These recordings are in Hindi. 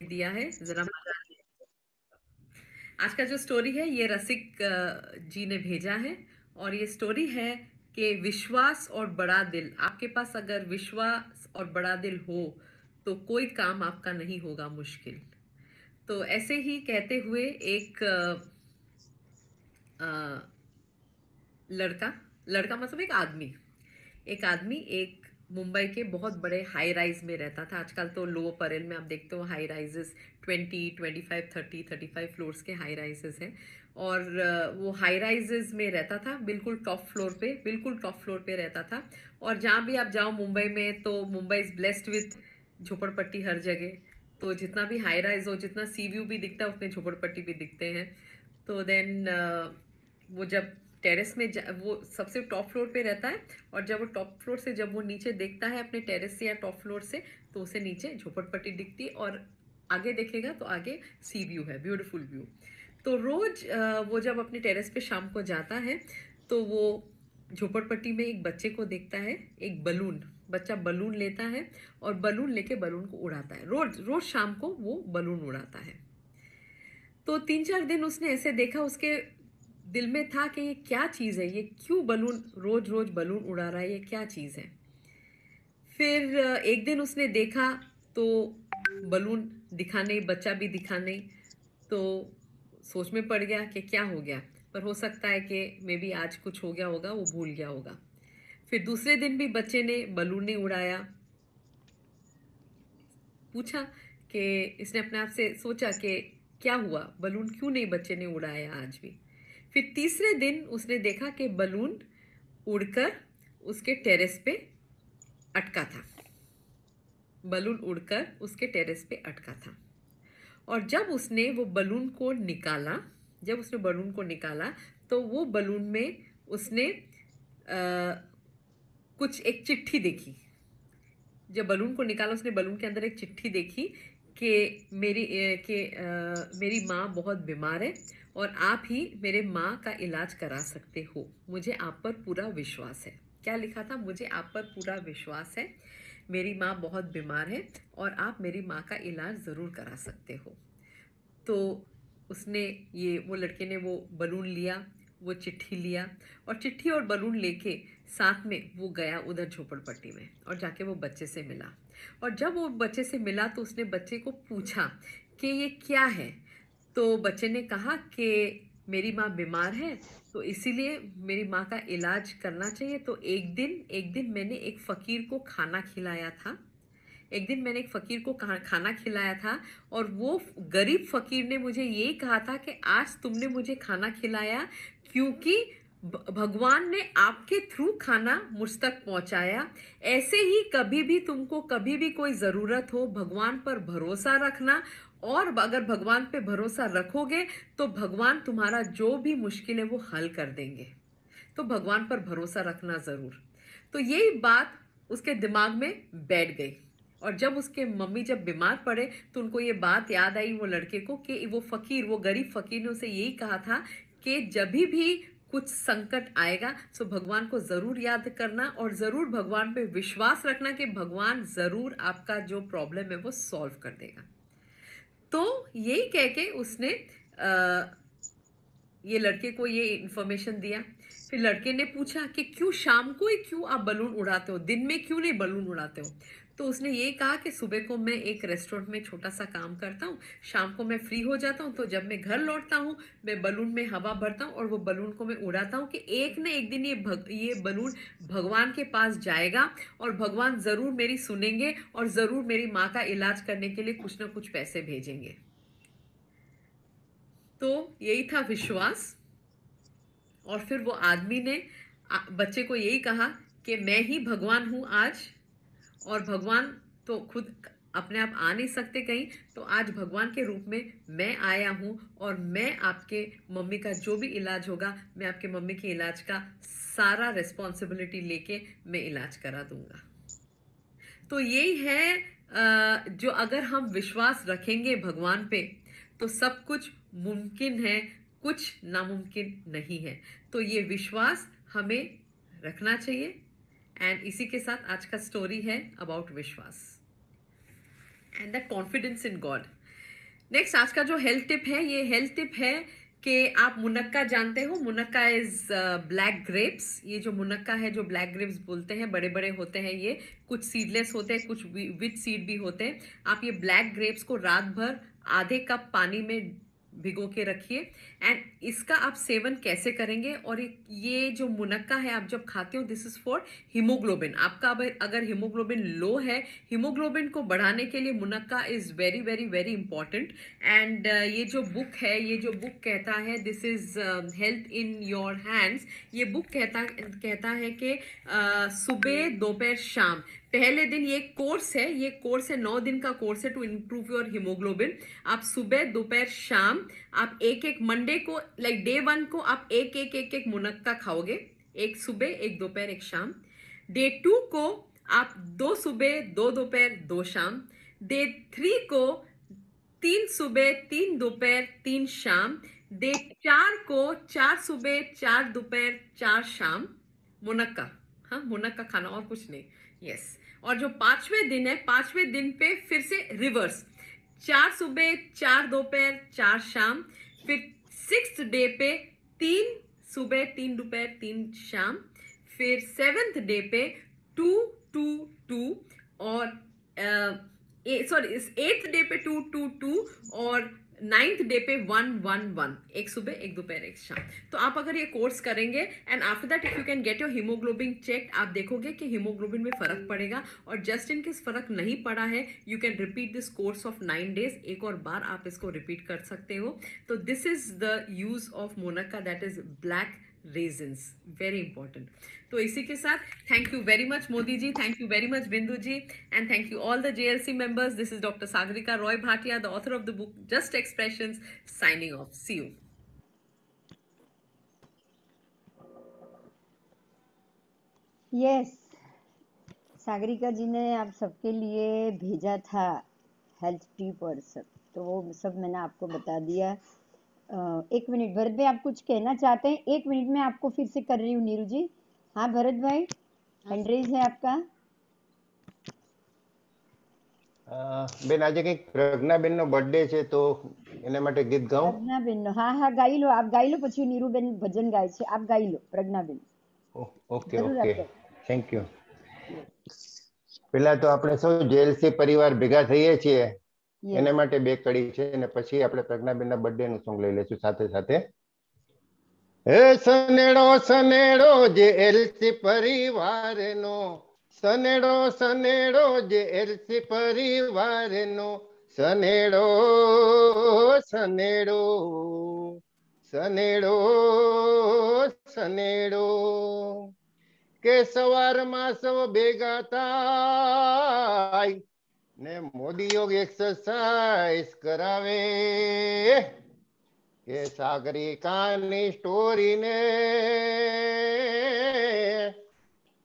दिया है जरा। आज का जो स्टोरी है ये रसिक जी ने भेजा है और ये स्टोरी है कि विश्वास और बड़ा दिल। आपके पास अगर विश्वास और बड़ा दिल हो तो कोई काम आपका नहीं होगा मुश्किल। तो ऐसे ही कहते हुए एक अ, लड़का लड़का मतलब एक आदमी एक मुंबई के बहुत बड़े हाई राइज में रहता था। आजकल तो लो परेल में आप देखते हो हाई राइजेस 20, 25, 30, 35 फ्लोर्स के हाई राइजेस हैं। और वो हाई राइजेस में रहता था, बिल्कुल टॉप फ्लोर पे रहता था। और जहाँ भी आप जाओ मुंबई में तो मुंबई इज ब्लेस्ड विथ झोपड़पट्टी हर जगह। तो जितना भी हाई राइज हो, जितना सी व्यू भी दिखता है उतने झोपड़पट्टी भी दिखते हैं। तो देन वो जब टेरेस में वो सबसे टॉप फ्लोर पे रहता है। और जब वो टॉप फ्लोर से जब वो नीचे देखता है अपने टेरेस से या टॉप फ्लोर से, तो उसे नीचे झोपड़पट्टी दिखती है और आगे देखेगा तो आगे सी व्यू है, ब्यूटीफुल व्यू। तो रोज वो जब अपने टेरेस पे शाम को जाता है तो वो झोपड़पट्टी में एक बच्चे को देखता है। एक बच्चा बलून लेता है और बलून लेके बलून को उड़ाता है। रोज रोज शाम को वो बलून उड़ाता है। तो 3-4 दिन उसने ऐसे देखा, उसके दिल में था कि ये क्या चीज़ है, ये क्यों बलून रोज रोज बलून उड़ा रहा है, ये क्या चीज़ है। फिर एक दिन उसने देखा तो बलून दिखा नहीं, बच्चा भी दिखा नहीं। तो सोच में पड़ गया कि क्या हो गया, पर हो सकता है कि मे बी आज कुछ हो गया होगा, वो भूल गया होगा। फिर दूसरे दिन भी बच्चे ने बलून नहीं उड़ाया। पूछा कि इसने अपने आप से सोचा कि क्या हुआ, बलून क्यों नहीं बच्चे ने उड़ाया आज भी। फिर तीसरे दिन उसने देखा कि बलून उड़कर उसके टेरेस पे अटका था। बलून उड़कर उसके टेरेस पे अटका था। और जब उसने बलून को निकाला तो वो बलून में उसने कुछ एक चिट्ठी देखी। जब बलून को निकाला उसने बलून के अंदर एक चिट्ठी देखी कि मेरी माँ बहुत बीमार है और आप ही मेरे माँ का इलाज करा सकते हो, मुझे आप पर पूरा विश्वास है। क्या लिखा था? मुझे आप पर पूरा विश्वास है, मेरी माँ बहुत बीमार है और आप मेरी माँ का इलाज ज़रूर करा सकते हो। तो उसने वो लड़के ने वो बलून लिया, वो चिट्ठी लिया और चिट्ठी और बलून लेके साथ में वो गया उधर झोपड़पट्टी में और जाके वो बच्चे से मिला। और जब वो बच्चे से मिला तो उसने बच्चे को पूछा कि ये क्या है। तो बच्चे ने कहा कि मेरी माँ बीमार है तो इसीलिए मेरी माँ का इलाज करना चाहिए। तो एक दिन मैंने एक फकीर को खाना खिलाया था। एक दिन मैंने एक फकीर को खाना खिलाया था और वो गरीब फकीर ने मुझे ये कहा था कि आज तुमने मुझे खाना खिलाया क्योंकि भगवान ने आपके थ्रू खाना मुझ तक पहुंचाया। ऐसे ही कभी भी तुमको कभी भी कोई ज़रूरत हो, भगवान पर भरोसा रखना। और अगर भगवान पे भरोसा रखोगे तो भगवान तुम्हारा जो भी मुश्किल है वो हल कर देंगे। तो भगवान पर भरोसा रखना ज़रूर। तो यही बात उसके दिमाग में बैठ गई। और जब उसके मम्मी जब बीमार पड़े तो उनको ये बात याद आई वो लड़के को कि वो गरीब फकीर ने उसे यही कहा था कि जब भी कुछ संकट आएगा तो भगवान को ज़रूर याद करना और ज़रूर भगवान पे विश्वास रखना कि भगवान ज़रूर आपका जो प्रॉब्लम है वो सॉल्व कर देगा। तो यही कह के उसने ये लड़के को ये इन्फॉर्मेशन दिया। फिर लड़के ने पूछा कि क्यों शाम को ही क्यों आप बलून उड़ाते हो, दिन में क्यों नहीं बलून उड़ाते हो। तो उसने ये कहा कि सुबह को मैं एक रेस्टोरेंट में छोटा सा काम करता हूँ, शाम को मैं फ्री हो जाता हूँ, तो जब मैं घर लौटता हूँ मैं बलून में हवा भरता हूँ और वो बलून को मैं उड़ाता हूँ कि एक न एक दिन ये बलून भगवान के पास जाएगा और भगवान ज़रूर मेरी सुनेंगे और ज़रूर मेरी माँ का इलाज करने के लिए कुछ ना कुछ पैसे भेजेंगे। तो यही था विश्वास। और फिर वो आदमी ने बच्चे को यही कहा कि मैं ही भगवान हूं आज। और भगवान तो खुद अपने आप आ नहीं सकते कहीं, तो आज भगवान के रूप में मैं आया हूं और मैं आपके मम्मी का जो भी इलाज होगा, मैं आपके मम्मी के इलाज का सारा रिस्पॉन्सिबिलिटी लेके मैं इलाज करा दूंगा। तो यही है जो अगर हम विश्वास रखेंगे भगवान पे तो सब कुछ मुमकिन है, कुछ नामुमकिन नहीं है। तो ये विश्वास हमें रखना चाहिए। एंड इसी के साथ आज का स्टोरी है अबाउट विश्वास and the confidence in God. Next आज का जो हेल्थ टिप है, ये हेल्थ टिप है कि आप मुनक्का जानते हो। मुनक्का इज ब्लैक ग्रेप्स। ये जो मुनक्का है, जो ब्लैक ग्रेप्स बोलते हैं, बड़े बड़े होते हैं ये, कुछ सीडलेस होते हैं, कुछ विद सीड भी होते हैं। आप ये ब्लैक ग्रेप्स को रात भर आधे कप पानी में भिगो के रखिए। एंड इसका आप सेवन कैसे करेंगे, और ये जो मुनक्का है आप जब खाते हो, दिस इज फॉर हीमोग्लोबिन। आपका अगर हीमोग्लोबिन लो है, हीमोग्लोबिन को बढ़ाने के लिए मुनक्का is very very very important. And ये जो बुक है, ये जो बुक कहता है, this is health in your hands. ये बुक कहता है कि सुबह दोपहर शाम, पहले दिन, ये कोर्स है, ये कोर्स है 9 दिन का कोर्स है टू इम्प्रूव योर हीमोग्लोबिन। आप सुबह दोपहर शाम, आप एक एक मंडे को, लाइक डे 1 को आप एक एक मुनक्का खाओगे, एक सुबह एक दोपहर एक शाम। डे 2 को आप 2 सुबह 2 दोपहर 2 शाम। डे 3 को 3 सुबह 3 दोपहर 3 शाम। डे 4 को 4 सुबह 4 दोपहर 4 शाम। मुनक्का, हाँ मुनक्का खाना, और कुछ नहीं। यस। और जो 5वें दिन है, 5वें दिन पे फिर से रिवर्स, 4 सुबह 4 दोपहर 4 शाम। फिर 6th डे पे 3 सुबह 3 दोपहर 3 शाम। फिर 7th डे पे 2 2 2, और सॉरी, इस 8th डे पे 2 2 2, और 9th डे पे 1 1 1, एक सुबह एक दोपहर एक शाम। तो आप अगर ये कोर्स करेंगे, and after that if you can get your haemoglobin check, आप देखोगे कि हीमोग्लोबिन में फर्क पड़ेगा। और जस्ट इन केस फर्क नहीं पड़ा है, you can repeat this course of 9 days. एक और बार आप इसको रिपीट कर सकते हो। तो this is the use of munakka, that is black raisins, very important. तो इसी के साथ thank you very much Modi ji, thank you very much Bindu ji, and thank you all the JLC members. This is Dr. Sagarika Roy Bhatia, the author of the book Just Expressions, signing off. See you. Yes, Sagarika ji ने आप सबके लिए भेजा था हेल्थ टिप और सब, तो वो सब मैंने आपको बता दिया। 1 मिनट भरत भाई, आप कुछ कहना चाहते हैं? 1 मिनट में आपको फिर से कर रही हूँ नीरू जी। हाँ भरत भाई, हैंड रेज है आपका। બેન આજે કઈક પ્રજ્ઞાબેન નો બર્થડે છે તો એના માટે ગીત ગાઉં. પ્રજ્ઞાબેન નો, હા હા ગાઈ લો, આપ ગાઈ લો, પછી નીરુબેન ભજન ગાય છે, આપ ગાઈ લો પ્રજ્ઞાબેન. ઓકે જરૂર ઓકે, આપો. Thank you. પેલા તો આપણે સૌ JLC પરિવાર ભેગા થઈએ છીએ એના માટે બે કડી છે, અને પછી આપણે પ્રજ્ઞાબેન ના બર્થડે નું સોંગ લઈ લેશું સાથે સાથે. હે સનેડો સનેડો JLC પરિવાર નો, સનેડો સનેડો JLC પરિવાર નો, સનેડો સનેડો સનેડો સનેડો, કે સવારમાં સૌ ભેગા થાય ને મોદી યોગ એક્સરસાઇઝ કરાવે, કે સાગરિકાની સ્ટોરી ને,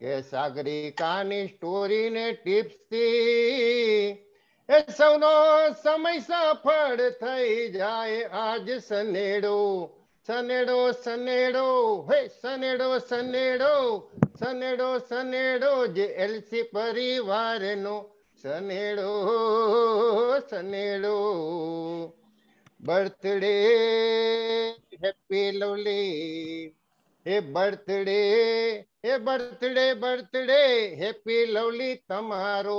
કે સાગરિકાની સ્ટોરી ને ટિપ્સ થી એ સૌનો સમય સફળ થઈ જાય. આજ સનેડો સનેડો સનેડો, હે સનેડો સનેડો સનેડો સનેડો JLC પરિવારનો સનેડો સનેડો. Birthday happy lovely, hey birthday, hey birthday birthday happy lovely તમારો,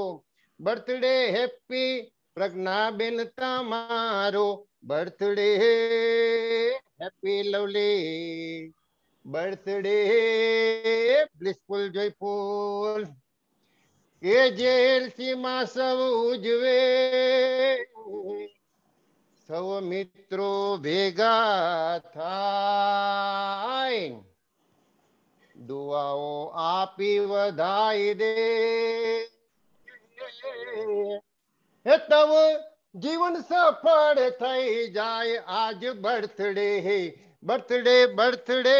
બર્થડે હેપી પ્રજ્ઞાબેન તમારો, birthday happy lovely, birthday blissful joyful, કે JLC માં સૌ ઉજવે, સૌ મિત્રો ભેગા થાય, દુઆઓ આપી વધાઈ દે, તવ જીવન સફળ થઈ જાય. આજ birthday, hey birthday birthday,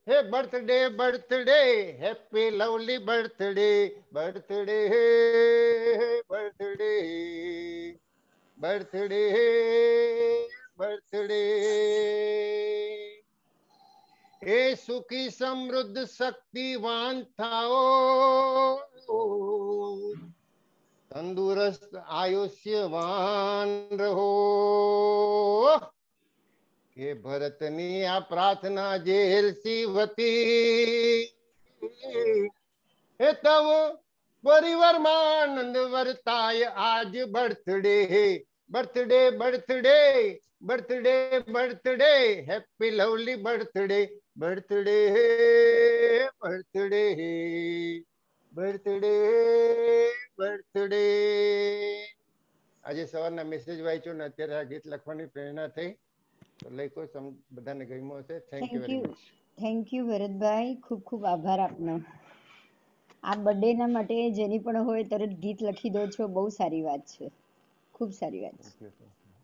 hey birthday birthday happy lovely birthday, birthday birthday birthday birthday. એ સુખી સમૃદ્ધ શક્તિવાન થાઓ, तंदुरुस्त आयुष्यवान रहो। કે ભરતની આ પ્રાર્થના જેલસી વતી એ તવ પરિવારમાં આનંદ વર્તાય આજ birthday birthday birthday birthday birthday happy lovely birthday birthday birthday birthday birthday. આજે સવારના મેસેજ વાંચ્યો ને અત્યારે આ ગીત લખવાની પ્રેરણા થઈ તો લખો બધાને ગમ્યો હશે। Thank you very much. Thank you Bharatbhai, ખૂબ ખૂબ આભાર આપનો। આ બર્થડેના માટે જેની પણ હોય તરત ગીત લખી દો છો, બહુ સારી વાત છે, ખૂબ સારી વાત છે।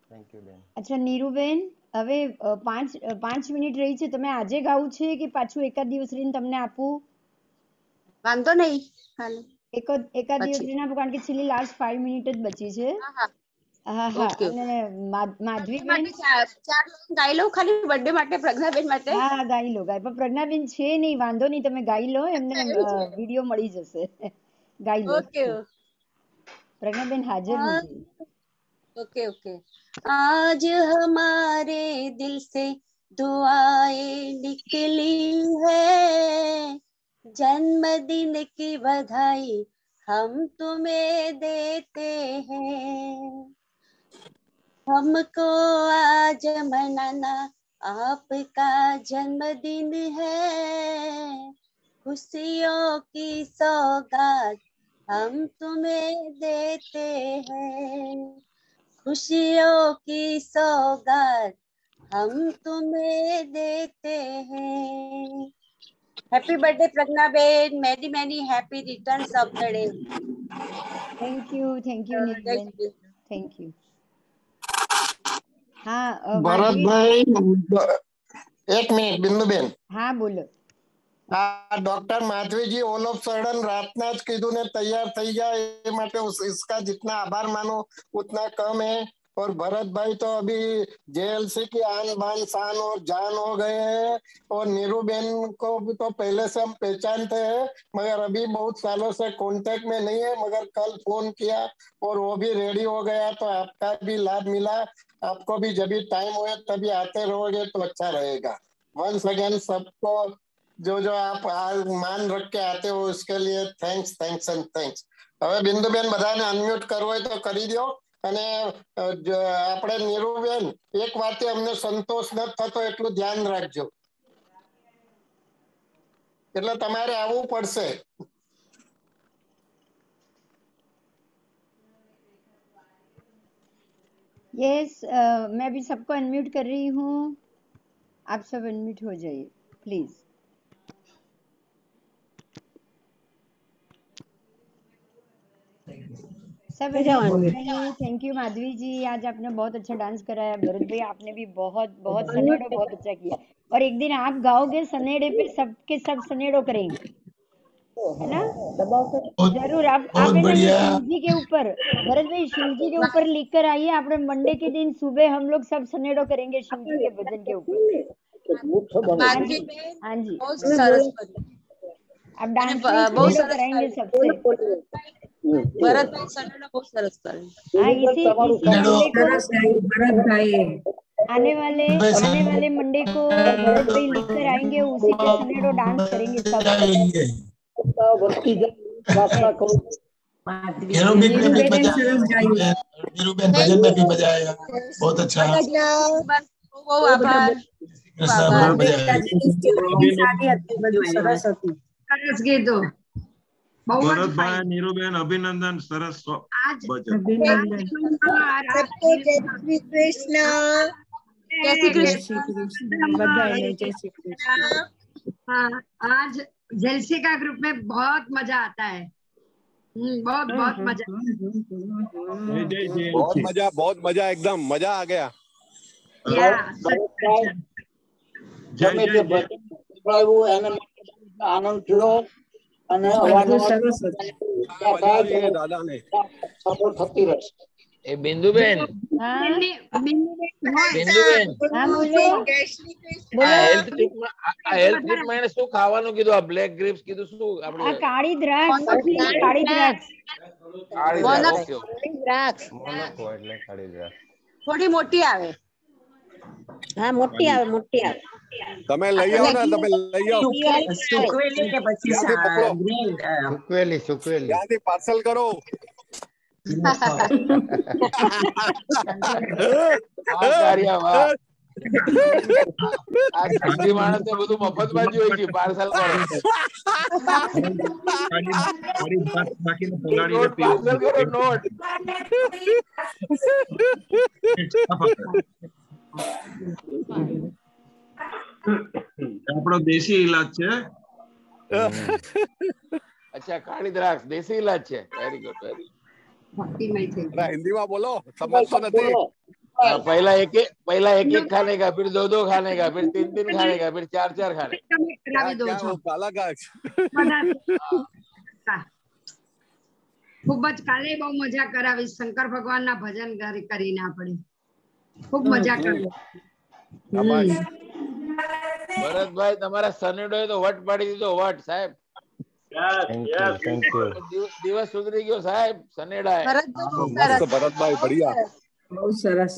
થેન્ક યુ બેન। અચ્છા નીરુબેન, હવે 5 મિનિટ રહી છે, તમે આજે ગાવું છે કે પાછું એકાદ દિવસ રહીને તમને આપું? વાંધો નહીં, એકાદ દિવસ રહીને આપું, કારણ કે છેલ્લી લાસ્ટ 5 મિનિટ જ બચી છે। હા હા। અને માધવીબેન ગાઈ લઉં ખાલી બર્થડે માટે, પ્રજ્ઞાબેન માટે? હા ગાઈ લો, ગાઈ, પણ પ્રજ્ઞાબેન છે નહીં, વાંધો નહીં, તમે ગાઈ લો, એમને વિડિયો મળી જશે, ગાઈ લો। ઓકે प्रज्ञाबेन हाजिर होगी। Okay okay. आज हमारे दिल से दुआएं निकली है, जन्मदिन की बधाई हम तुम्हें देते हैं। हमको आज मनाना आपका जन्मदिन है, खुशियों की सौगात हम तुम्हें देते हैं, खुशियों की सौगात हम तुम्हें देते हैं। Happy birthday Pragnaben, many many happy returns of the day. Thank you Neelben, thank you. हाँ ભરતભાઈ એક મિનિટ બિંદુબેન। हाँ बोलो। Doctor Madhavi ji all of sudden रातना ज कीधु ने तैयार थई जाए, ये माटे इसका जितना आभार मानो उतना कम है। और भरत भाई तो अभी जेएलसी की आन बान शान और जान हो गए हैं। और नीरूबेन को भी तो पहले से हम पहचानते हैं, मगर अभी बहुत सालों से कांटेक्ट में नहीं है, मगर कल फोन किया और वो भी रेडी हो गया, तो आपका भी लाभ मिला। आपको भी जब भी टाइम हुए तभी आते रहोगे तो अच्छा रहेगा। वंस अगेन सबको जो जो आप मान रख के आते हो उसके लिए थैंक्स थैंक्स एंड थैंक्स। હવે બિંદુબેન બધાને અનમ્યુટ કરવો હોય તો કરી દો। અને આપણે નીરુબેન એક વાતે અમને સંતોષ ન થતો એટલું ધ્યાન રાખજો, એટલે તમારે આવવું પડશે। यस, मैं अभी सबको अनम्यूट कर रही हूँ, आप सब अनम्यूट हो जाइए प्लीज। सब थैंक यू माधवी जी, आज आपने बहुत अच्छा डांस कराया। भरत भाई आपने भी बहुत बहुत सनेड़ो बहुत अच्छा किया, और एक दिन आप गाओगे सनेड़े पे सबके सब सनेड़ो करेंगे, है ना? जरूर। आप है ना ये शिव जी के ऊपर, भरत भाई शिव जी के ऊपर लिख कर आइए, आपने मंडे के दिन सुबह हम लोग सब सनेड़ो करेंगे शिव जी के भजन के ऊपर। हाँ जी, अब डांस सनेड़ो कराएंगे सबसे। भरत भाई सनेड़ो बहुत सरस करे। हाँ, इसी मंडे को भरत भाई आने वाले मंडे को भरत भाई लिख कर आएंगे, उसी पे सनेड़ो डांस करेंगे सब। नीरूबेन भजन में भी बजाएगा, बहुत अच्छा। ભરતભાઈ નીરુબેન અભિનંદન, સરસ ભજન। जय श्री कृष्ण। आज जेलसी का ग्रुप में बहुत मजा आता है, बहुत बहुत मजा, बहुत मजा, एकदम मजा आ गया। आनंद थयो અને દાદા ને સપોર્ટ થતી રહેશે। એ બિંદુબેન हाँ બિંદુબેન हाँ बोलो આ હેલ્થ ટ્રીપમાં એને શું ખાવાનું કીધું? આ બ્લેક ગ્રેપ્સ કીધું શું આપણે? આ કાળી દ્રાક્ષ કાળી દ્રાક્ષ કાળી દ્રાક્ષ. ઓકે દ્રાક્ષ મોનોકો એટલે કાળી દ્રાક્ષ. થોડી મોટી આવે. હા મોટી આવે મોટી આવે. તમે લઈ આવો ને, તમે લઈ આવો. સુકવેલી કે પછી ગ્રીન સુકવેલી ત્યાંથી પાર્સલ કરો. આ ખાનગી માણસ ને બધું મફતમાં જ હોય છે. પાર્સલ કરો. પાર્સલ કરો નોટ. આપણો દેશી ઈલાજ છે. અચ્છા કાળી દ્રાક્ષ દેશી ઈલાજ છે. વેરી ગુડ વેરી હિન્દીમાં બોલો, સમજતો નથી. पहला एक एक खाने का, फिर दो खाने का, फिर तीन खाने का, फिर चार खाने का. ખૂબ જ કાલે બહુ મજા કરાવી. શંકર ભગવાન ના ભજન કરીને આપણે ખૂબ મજા કરી. ભરતભાઈ તમારા સનેડોએ તો વટ પાડી દીધો. વટ સાહેબ, દિવસ સુધરી ગયો સાહેબ. સનેડા ભરતભાઈ બઢિયા, બહુ સરસ.